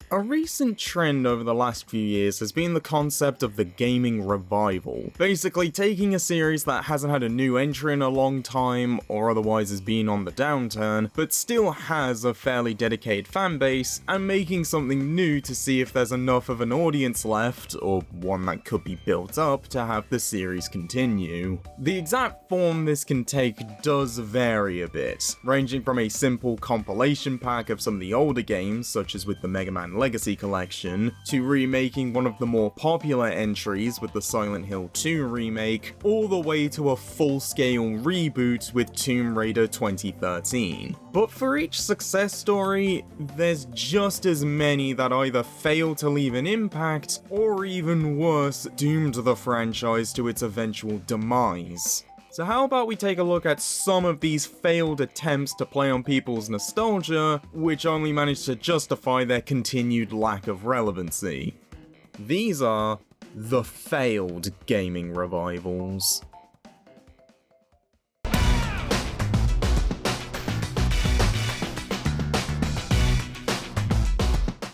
A recent trend over the last few years has been the concept of the gaming revival. Basically taking a series that hasn't had a new entry in a long time, or otherwise has been on the downturn, but still has a fairly dedicated fanbase, and making something new to see if there's enough of an audience left, or one that could be built up, to have the series continue. The exact form this can take does vary a bit, ranging from a simple compilation pack of some of the older games, such as with the Mega Man Legacy Collection, to remaking one of the more popular entries with the Silent Hill 2 remake, all the way to a full-scale reboot with Tomb Raider 2013. But for each success story, there's just as many that either fail to leave an impact, or even worse, doomed the franchise to its eventual demise. So how about we take a look at some of these failed attempts to play on people's nostalgia, which only managed to justify their continued lack of relevancy. These are the failed gaming revivals.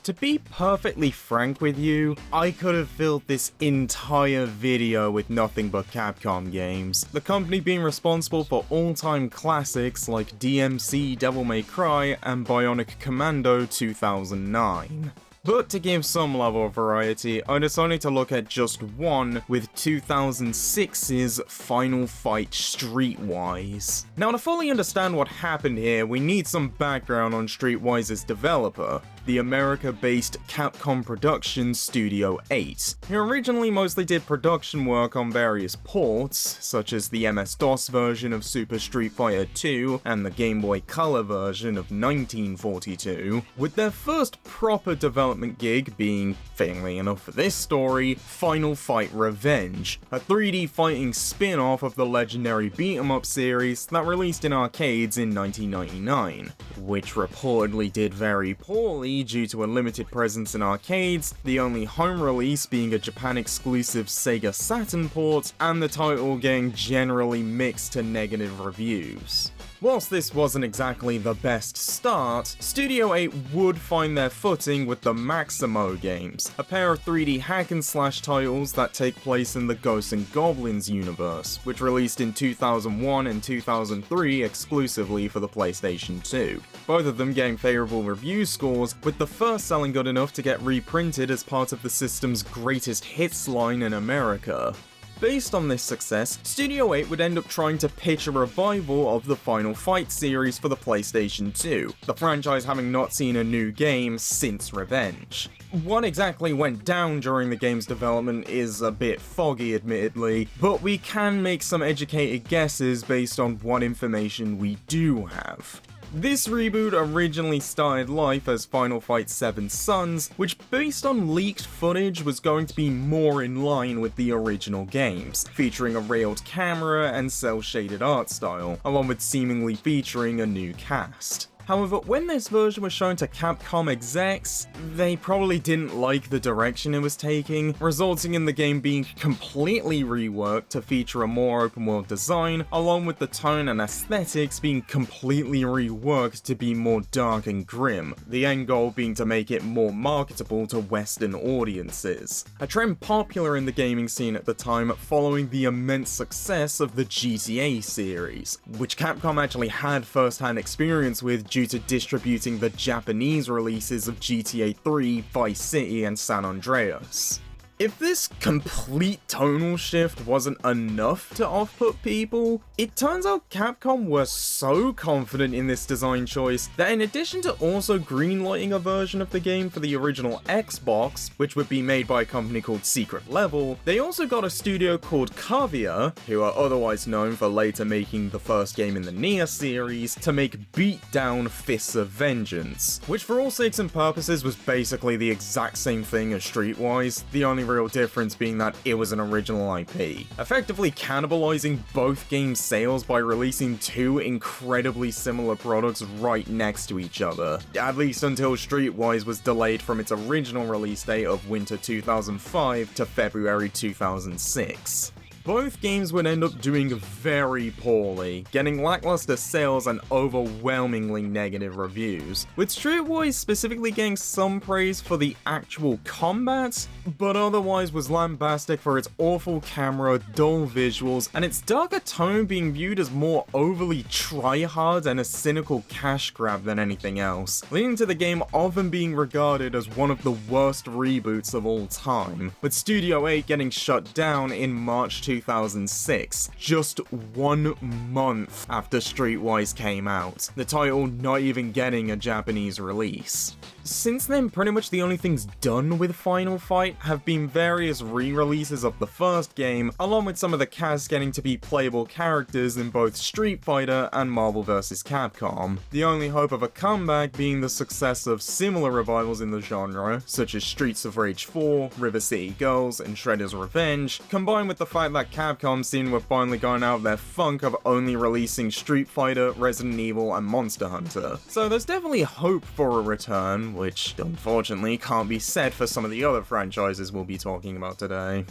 To be perfectly frank with you, I could have filled this entire video with nothing but Capcom games, the company being responsible for all-time classics like DMC Devil May Cry and Bionic Commando 2009. But to give some level of variety, I decided to look at just one with 2006's Final Fight Streetwise. Now, to fully understand what happened here, we need some background on Streetwise's developer, the America-based Capcom Productions Studio 8, who originally mostly did production work on various ports, such as the MS-DOS version of Super Street Fighter 2 and the Game Boy Color version of 1942, with their first proper development gig being, fittingly enough for this story, Final Fight Revenge, a 3D fighting spin-off of the legendary beat-em-up series that released in arcades in 1999, which reportedly did very poorly due to a limited presence in arcades, the only home release being a Japan-exclusive Sega Saturn port, and the title getting generally mixed to negative reviews. Whilst this wasn't exactly the best start, Studio 8 would find their footing with the Maximo games, a pair of 3D hack-and-slash titles that take place in the Ghosts and Goblins universe, which released in 2001 and 2003 exclusively for the PlayStation 2. Both of them getting favourable review scores, with the first selling good enough to get reprinted as part of the system's greatest hits line in America. Based on this success, Studio 8 would end up trying to pitch a revival of the Final Fight series for the PlayStation 2, the franchise having not seen a new game since Revenge. What exactly went down during the game's development is a bit foggy, admittedly, but we can make some educated guesses based on what information we do have. This reboot originally started life as Final Fight 7 Sons, which based on leaked footage was going to be more in line with the original games, featuring a railed camera and cel-shaded art style, along with seemingly featuring a new cast. However, when this version was shown to Capcom execs, they probably didn't like the direction it was taking, resulting in the game being completely reworked to feature a more open-world design, along with the tone and aesthetics being completely reworked to be more dark and grim, the end goal being to make it more marketable to Western audiences. A trend popular in the gaming scene at the time following the immense success of the GTA series, which Capcom actually had first-hand experience with due to distributing the Japanese releases of GTA 3, Vice City, and San Andreas. If this complete tonal shift wasn't enough to off-put people, it turns out Capcom were so confident in this design choice that in addition to also greenlighting a version of the game for the original Xbox, which would be made by a company called Secret Level, they also got a studio called Cavia, who are otherwise known for later making the first game in the Nier series, to make Beatdown Fists of Vengeance, which for all sakes and purposes was basically the exact same thing as Streetwise, the only real difference being that it was an original IP, effectively cannibalizing both games' sales by releasing two incredibly similar products right next to each other, at least until Streetwise was delayed from its original release date of winter 2005 to February 2006. both games would end up doing very poorly, getting lackluster sales and overwhelmingly negative reviews, with Streetwise specifically getting some praise for the actual combat, but otherwise was lambasted for its awful camera, dull visuals, and its darker tone being viewed as more overly try-hard and a cynical cash grab than anything else, leading to the game often being regarded as one of the worst reboots of all time, with Studio 8 getting shut down in March 2006, just 1 month after Streetwise came out, the title not even getting a Japanese release. Since then, pretty much the only things done with Final Fight have been various re-releases of the first game, along with some of the cast getting to be playable characters in both Street Fighter and Marvel vs. Capcom. The only hope of a comeback being the success of similar revivals in the genre, such as Streets of Rage 4, River City Girls, and Shredder's Revenge, combined with the fact that Capcom seemed to have finally gone out of their funk of only releasing Street Fighter, Resident Evil, and Monster Hunter. So there's definitely hope for a return, which unfortunately can't be said for some of the other franchises we'll be talking about today.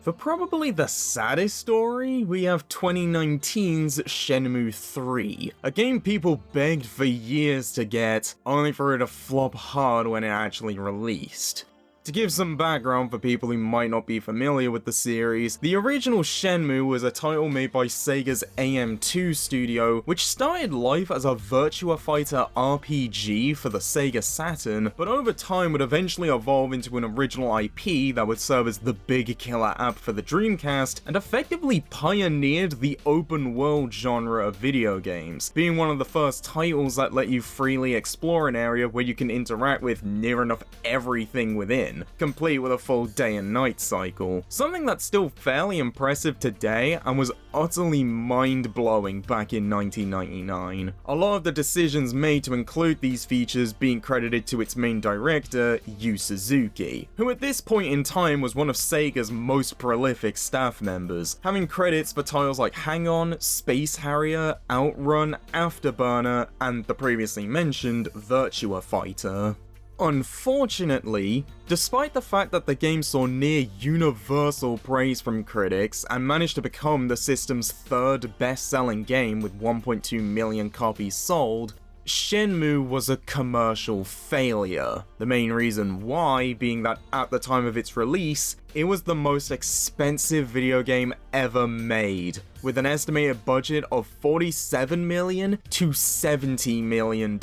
For probably the saddest story, we have 2019's Shenmue III, a game people begged for years to get, only for it to flop hard when it actually released. To give some background for people who might not be familiar with the series, the original Shenmue was a title made by Sega's AM2 studio, which started life as a Virtua Fighter RPG for the Sega Saturn, but over time would eventually evolve into an original IP that would serve as the big killer app for the Dreamcast, and effectively pioneered the open world genre of video games, being one of the first titles that let you freely explore an area where you can interact with near enough everything within, complete with a full day and night cycle. Something that's still fairly impressive today and was utterly mind-blowing back in 1999. A lot of the decisions made to include these features being credited to its main director, Yu Suzuki, who at this point in time was one of Sega's most prolific staff members, having credits for titles like Hang On, Space Harrier, Outrun, Afterburner, and the previously mentioned Virtua Fighter. Unfortunately, despite the fact that the game saw near universal praise from critics and managed to become the system's third best-selling game with 1.2 million copies sold, Shenmue was a commercial failure. The main reason why being that at the time of its release, it was the most expensive video game ever made, with an estimated budget of $47 million to $70 million.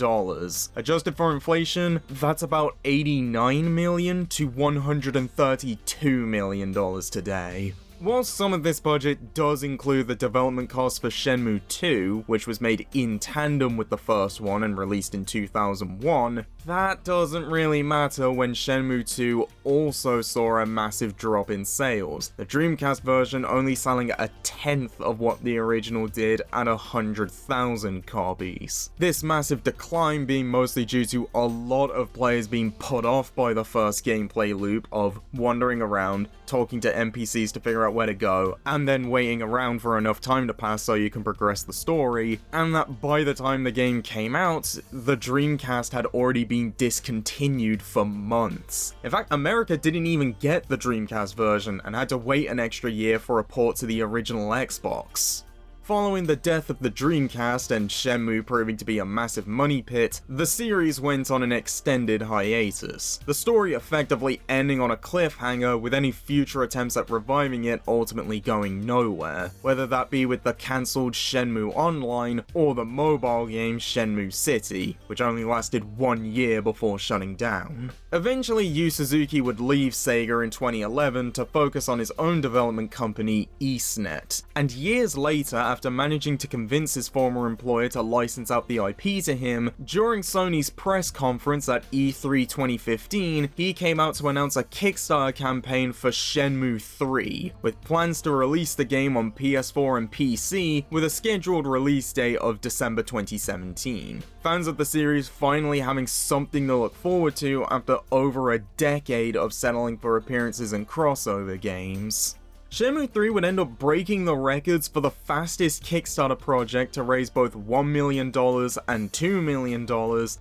Adjusted for inflation, that's about $89 million to $132 million today. While some of this budget does include the development costs for Shenmue II, which was made in tandem with the first one and released in 2001, that doesn't really matter when Shenmue 2 also saw a massive drop in sales, the Dreamcast version only selling a tenth of what the original did at 100,000 copies. This massive decline being mostly due to a lot of players being put off by the first gameplay loop of wandering around, talking to NPCs to figure out where to go, and then waiting around for enough time to pass so you can progress the story, and that by the time the game came out, the Dreamcast had already been discontinued for months. In fact, America didn't even get the Dreamcast version and had to wait an extra year for a port to the original Xbox. Following the death of the Dreamcast and Shenmue proving to be a massive money pit, the series went on an extended hiatus, the story effectively ending on a cliffhanger with any future attempts at reviving it ultimately going nowhere, whether that be with the cancelled Shenmue Online or the mobile game Shenmue City, which only lasted 1 year before shutting down. Eventually, Yu Suzuki would leave Sega in 2011 to focus on his own development company, EastNet, and years later, after managing to convince his former employer to license out the IP to him, during Sony's press conference at E3 2015, he came out to announce a Kickstarter campaign for Shenmue III, with plans to release the game on PS4 and PC, with a scheduled release date of December 2017. Fans of the series finally having something to look forward to after over a decade of settling for appearances in crossover games. Shenmue III would end up breaking the records for the fastest Kickstarter project to raise both $1 million and $2 million,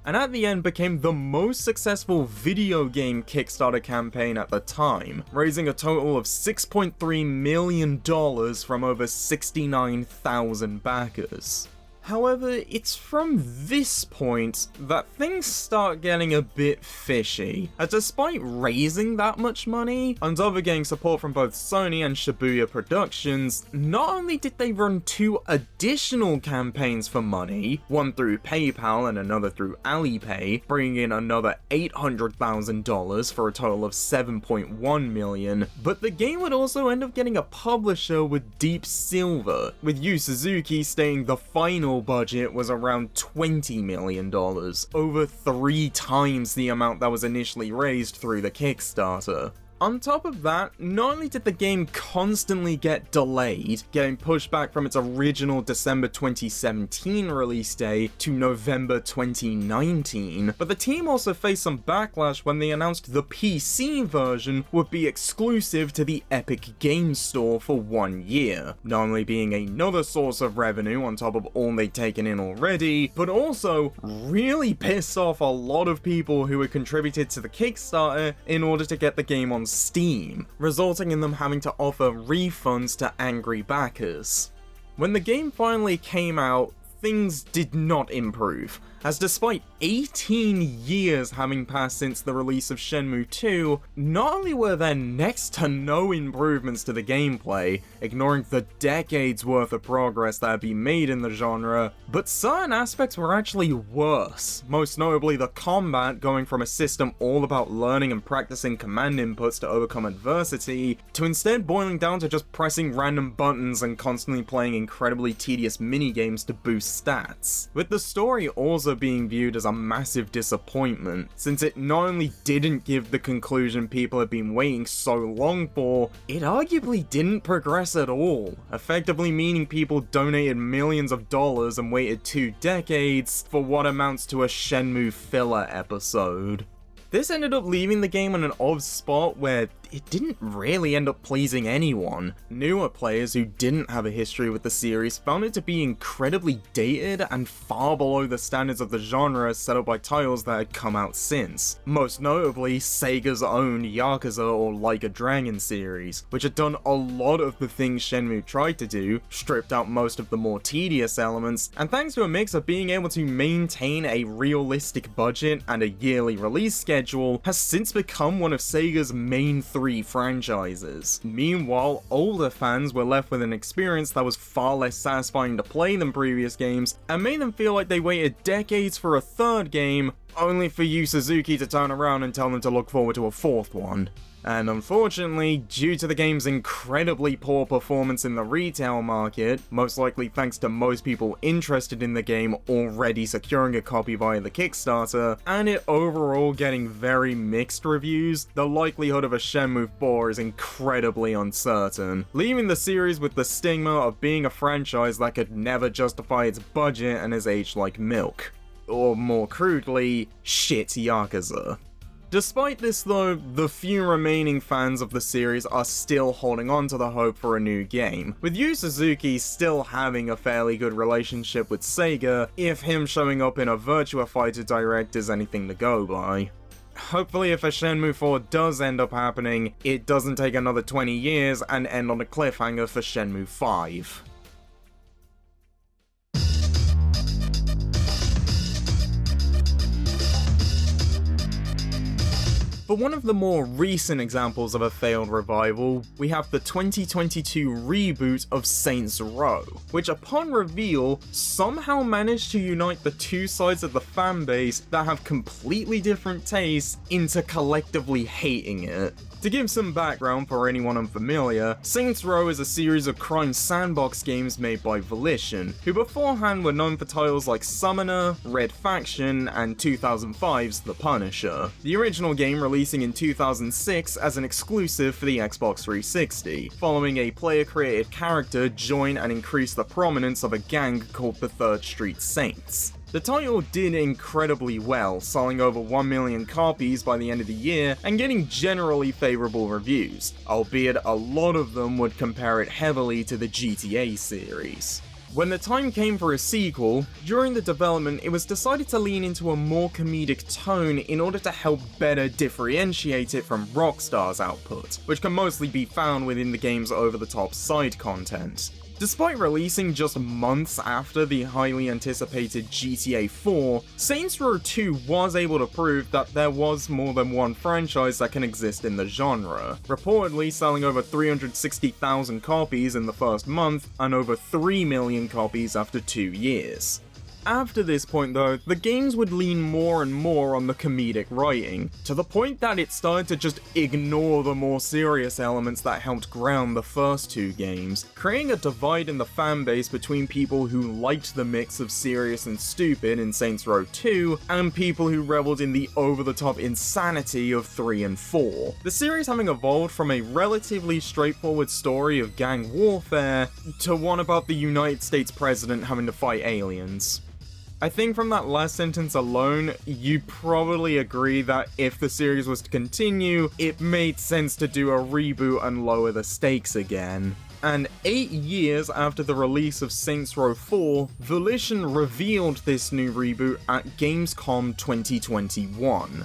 and at the end became the most successful video game Kickstarter campaign at the time, raising a total of $6.3 million from over 69,000 backers. However, it's from this point that things start getting a bit fishy, as despite raising that much money, and over getting support from both Sony and Shibuya Productions, not only did they run 2 additional campaigns for money, one through PayPal and another through Alipay, bringing in another $800,000 for a total of $7.1 million, but the game would also end up getting a publisher with Deep Silver, with Yu Suzuki stating the final budget was around $20 million, over 3 times the amount that was initially raised through the Kickstarter. On top of that, not only did the game constantly get delayed, getting pushed back from its original December 2017 release date to November 2019, but the team also faced some backlash when they announced the PC version would be exclusive to the Epic Games Store for 1 year, not only being another source of revenue on top of all they'd taken in already, but also really pissed off a lot of people who had contributed to the Kickstarter in order to get the game on Steam, resulting in them having to offer refunds to angry backers. When the game finally came out, things did not improve, as despite 18 years having passed since the release of Shenmue II, not only were there next to no improvements to the gameplay, ignoring the decades worth of progress that had been made in the genre, but certain aspects were actually worse, most notably the combat going from a system all about learning and practicing command inputs to overcome adversity, to instead boiling down to just pressing random buttons and constantly playing incredibly tedious minigames to boost stats, with the story also being viewed as a massive disappointment, since it not only didn't give the conclusion people had been waiting so long for, it arguably didn't progress at all, effectively meaning people donated millions of dollars and waited 2 decades for what amounts to a Shenmue filler episode. This ended up leaving the game in an odd spot where it didn't really end up pleasing anyone. Newer players who didn't have a history with the series found it to be incredibly dated and far below the standards of the genre set up by titles that had come out since. Most notably, Sega's own Yakuza or Like a Dragon series, which had done a lot of the things Shenmue tried to do, stripped out most of the more tedious elements, and thanks to a mix of being able to maintain a realistic budget and a yearly release schedule, has since become one of Sega's main 3 franchises. Meanwhile, older fans were left with an experience that was far less satisfying to play than previous games, and made them feel like they waited decades for a 3rd game, only for Yu Suzuki to turn around and tell them to look forward to a 4th one. And unfortunately, due to the game's incredibly poor performance in the retail market, most likely thanks to most people interested in the game already securing a copy via the Kickstarter, and it overall getting very mixed reviews, the likelihood of a Shenmue 4 is incredibly uncertain, leaving the series with the stigma of being a franchise that could never justify its budget and has aged like milk. Or more crudely, shit Yakuza. Despite this though, the few remaining fans of the series are still holding on to the hope for a new game, with Yu Suzuki still having a fairly good relationship with Sega, if him showing up in a Virtua Fighter Direct is anything to go by. Hopefully if a Shenmue 4 does end up happening, it doesn't take another 20 years and end on a cliffhanger for Shenmue 5. For one of the more recent examples of a failed revival, we have the 2022 reboot of Saints Row, which upon reveal somehow managed to unite the 2 sides of the fanbase that have completely different tastes into collectively hating it. To give some background for anyone unfamiliar, Saints Row is a series of crime sandbox games made by Volition, who beforehand were known for titles like Summoner, Red Faction, and 2005's The Punisher. The original game releasing in 2006 as an exclusive for the Xbox 360, following a player-created character join and increase the prominence of a gang called the Third Street Saints. The title did incredibly well, selling over 1 million copies by the end of the year and getting generally favourable reviews, albeit a lot of them would compare it heavily to the GTA series. When the time came for a sequel, during the development it was decided to lean into a more comedic tone in order to help better differentiate it from Rockstar's output, which can mostly be found within the game's over-the-top side content. Despite releasing just months after the highly anticipated GTA 4, Saints Row 2 was able to prove that there was more than one franchise that can exist in the genre, reportedly selling over 360,000 copies in the first month and over 3 million copies after 2 years. After this point though, the games would lean more and more on the comedic writing, to the point that it started to just ignore the more serious elements that helped ground the first 2 games, creating a divide in the fanbase between people who liked the mix of serious and stupid in Saints Row 2, and people who reveled in the over-the-top insanity of 3 and 4. The series having evolved from a relatively straightforward story of gang warfare, to one about the United States president having to fight aliens. I think from that last sentence alone, you probably agree that if the series was to continue, it made sense to do a reboot and lower the stakes again. And 8 years after the release of Saints Row 4, Volition revealed this new reboot at Gamescom 2021.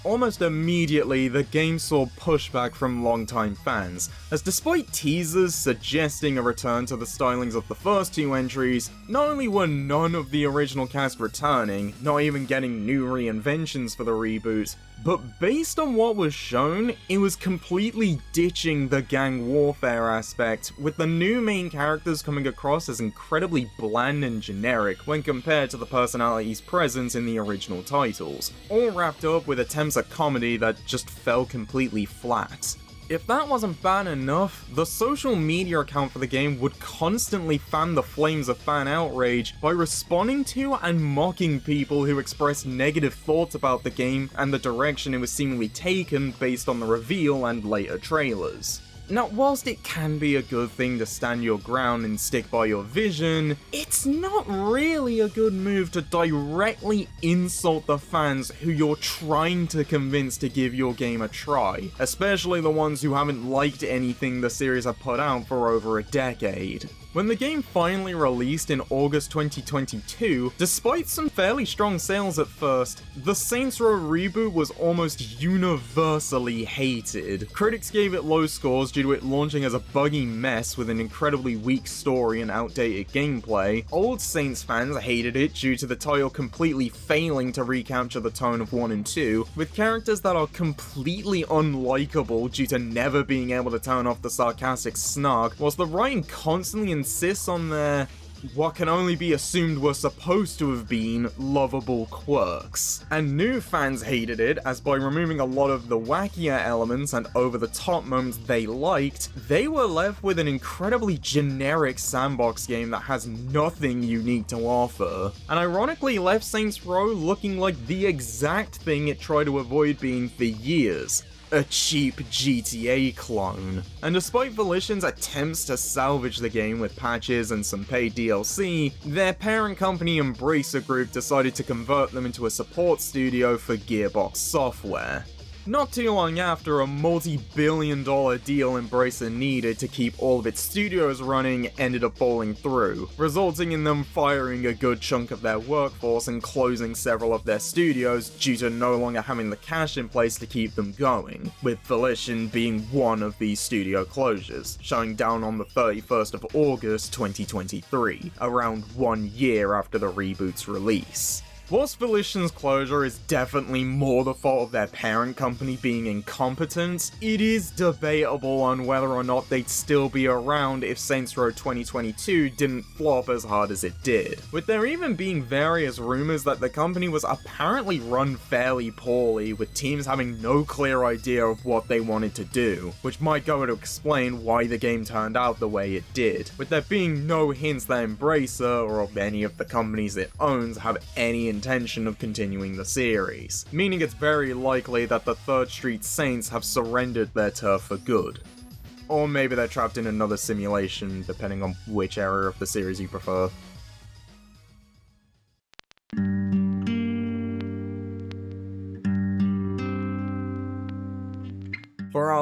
Almost immediately, the game saw pushback from longtime fans, as despite teasers suggesting a return to the stylings of the first 2 entries, not only were none of the original cast returning, not even getting new reinventions for the reboot, but based on what was shown, it was completely ditching the gang warfare aspect, with the new main characters coming across as incredibly bland and generic when compared to the personalities present in the original titles, all wrapped up with attempts at comedy that just fell completely flat. If that wasn't bad enough, the social media account for the game would constantly fan the flames of fan outrage by responding to and mocking people who expressed negative thoughts about the game and the direction it was seemingly taken based on the reveal and later trailers. Now, whilst it can be a good thing to stand your ground and stick by your vision, it's not really a good move to directly insult the fans who you're trying to convince to give your game a try, especially the ones who haven't liked anything the series have put out for over a decade. When the game finally released in August 2022, despite some fairly strong sales at first, the Saints Row reboot was almost universally hated. Critics gave it low scores due to it launching as a buggy mess with an incredibly weak story and outdated gameplay. Old Saints fans hated it due to the title completely failing to recapture the tone of 1 and 2, with characters that are completely unlikable due to never being able to turn off the sarcastic snark, whilst the writing constantly insists on their, what can only be assumed were supposed to have been, lovable quirks. And new fans hated it, as by removing a lot of the wackier elements and over-the-top moments they liked, they were left with an incredibly generic sandbox game that has nothing unique to offer, and ironically left Saints Row looking like the exact thing it tried to avoid being for years: a cheap GTA clone. And despite Volition's attempts to salvage the game with patches and some paid DLC, their parent company Embracer Group decided to convert them into a support studio for Gearbox Software. Not too long after, a multi-billion-dollar deal Embracer needed to keep all of its studios running ended up falling through, resulting in them firing a good chunk of their workforce and closing several of their studios due to no longer having the cash in place to keep them going, with Volition being one of these studio closures, shutting down on the 31st of August 2023, around 1 year after the reboot's release. Whilst Volition's closure is definitely more the fault of their parent company being incompetent, it is debatable on whether or not they'd still be around if Saints Row 2022 didn't flop as hard as it did, with there even being various rumors that the company was apparently run fairly poorly, with teams having no clear idea of what they wanted to do, which might go to explain why the game turned out the way it did, with there being no hints that Embracer, or any of the companies it owns, have any intention of continuing the series, meaning it's very likely that the 3rd Street Saints have surrendered their turf for good. Or maybe they're trapped in another simulation, depending on which area of the series you prefer.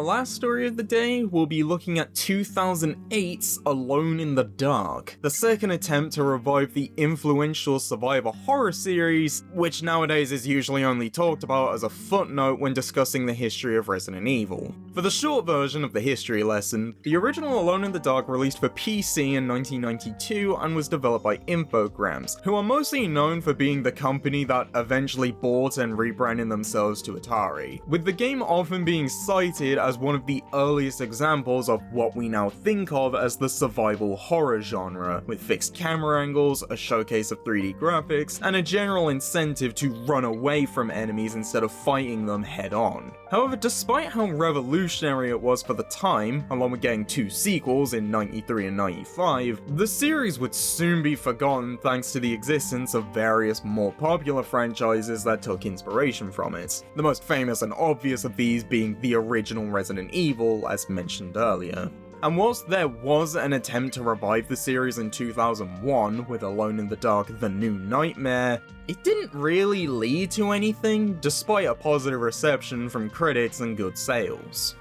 our last story of the day, we'll be looking at 2008's Alone in the Dark, the second attempt to revive the influential survivor horror series, which nowadays is usually only talked about as a footnote when discussing the history of Resident Evil. For the short version of the history lesson, the original Alone in the Dark released for PC in 1992 and was developed by Infogrames, who are mostly known for being the company that eventually bought and rebranded themselves to Atari, with the game often being cited as one of the earliest examples of what we now think of as the survival horror genre, with fixed camera angles, a showcase of 3D graphics, and a general incentive to run away from enemies instead of fighting them head-on. However, despite how revolutionary it was for the time, along with getting 2 sequels in 93 and 95, the series would soon be forgotten thanks to the existence of various more popular franchises that took inspiration from it, the most famous and obvious of these being the original Resident Evil, as mentioned earlier. And whilst there was an attempt to revive the series in 2001 with Alone in the Dark: The New Nightmare, it didn't really lead to anything, despite a positive reception from critics and good sales.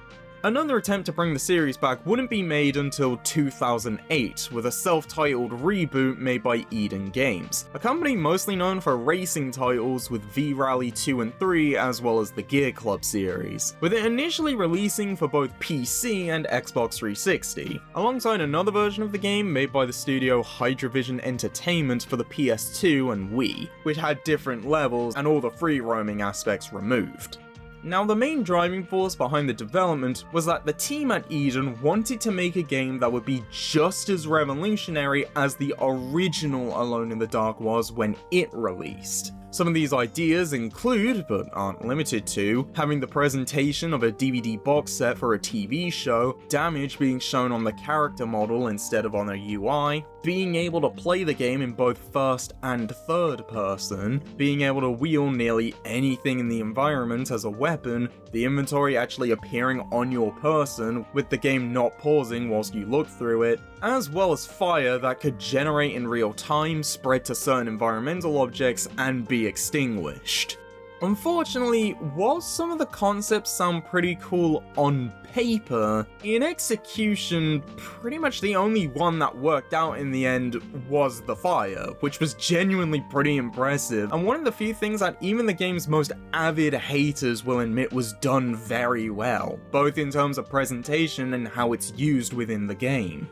Another attempt to bring the series back wouldn't be made until 2008, with a self-titled reboot made by Eden Games, a company mostly known for racing titles with V-Rally 2 and 3 as well as the Gear Club series, with it initially releasing for both PC and Xbox 360, alongside another version of the game made by the studio Hydrovision Entertainment for the PS2 and Wii, which had different levels and all the free roaming aspects removed. Now, the main driving force behind the development was that the team at Eden wanted to make a game that would be just as revolutionary as the original Alone in the Dark was when it released. Some of these ideas include, but aren't limited to, having the presentation of a DVD box set for a TV show, damage being shown on the character model instead of on a UI, being able to play the game in both first and third person, being able to wield nearly anything in the environment as a weapon, the inventory actually appearing on your person with the game not pausing whilst you look through it, as well as fire that could generate in real time, spread to certain environmental objects, and be extinguished. Unfortunately, while some of the concepts sound pretty cool on paper, in execution, pretty much the only one that worked out in the end was the fire, which was genuinely pretty impressive, and one of the few things that even the game's most avid haters will admit was done very well, both in terms of presentation and how it's used within the game.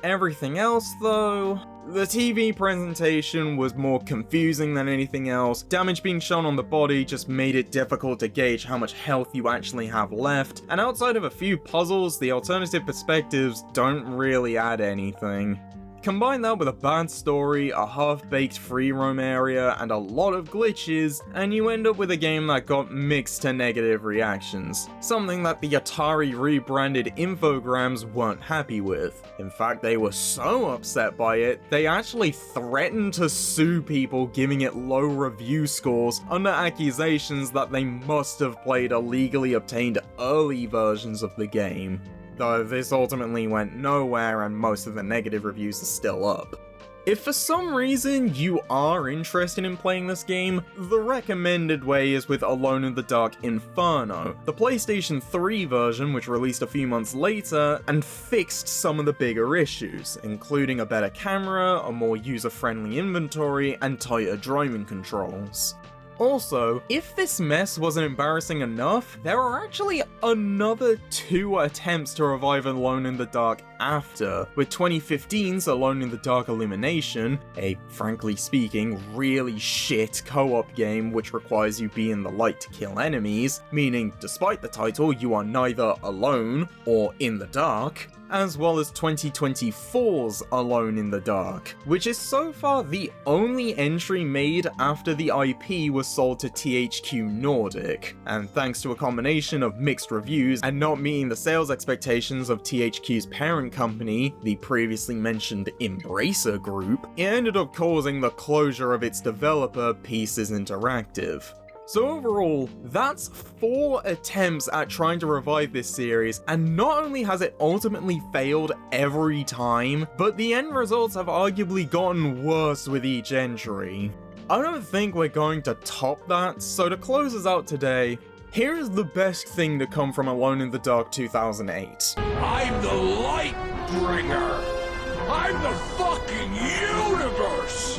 Everything else, though, the TV presentation was more confusing than anything else. Damage being shown on the body just made it difficult to gauge how much health you actually have left, and outside of a few puzzles, the alternative perspectives don't really add anything. Combine that with a bad story, a half-baked free roam area, and a lot of glitches, and you end up with a game that got mixed to negative reactions, something that the Atari rebranded Infogrames weren't happy with. In fact, they were so upset by it, they actually threatened to sue people giving it low review scores under accusations that they must have played illegally obtained early versions of the game. Though this ultimately went nowhere and most of the negative reviews are still up. If for some reason you are interested in playing this game, the recommended way is with Alone in the Dark Inferno, the PlayStation 3 version which released a few months later and fixed some of the bigger issues, including a better camera, a more user-friendly inventory, and tighter driving controls. Also, if this mess wasn't embarrassing enough, there are actually another 2 attempts to revive Alone in the Dark after, with 2015's Alone in the Dark Illumination, a, frankly speaking, really shit co-op game which requires you be in the light to kill enemies, meaning, despite the title, you are neither alone or in the dark, as well as 2024's Alone in the Dark, which is so far the only entry made after the IP was sold to THQ Nordic, and thanks to a combination of mixed reviews and not meeting the sales expectations of THQ's parent company, the previously mentioned Embracer Group, it ended up causing the closure of its developer, Pieces Interactive. So overall, that's 4 attempts at trying to revive this series, and not only has it ultimately failed every time, but the end results have arguably gotten worse with each entry. I don't think we're going to top that, so to close us out today, Here's the best thing to come from Alone in the Dark 2008. I'm the light bringer! I'm the fucking universe!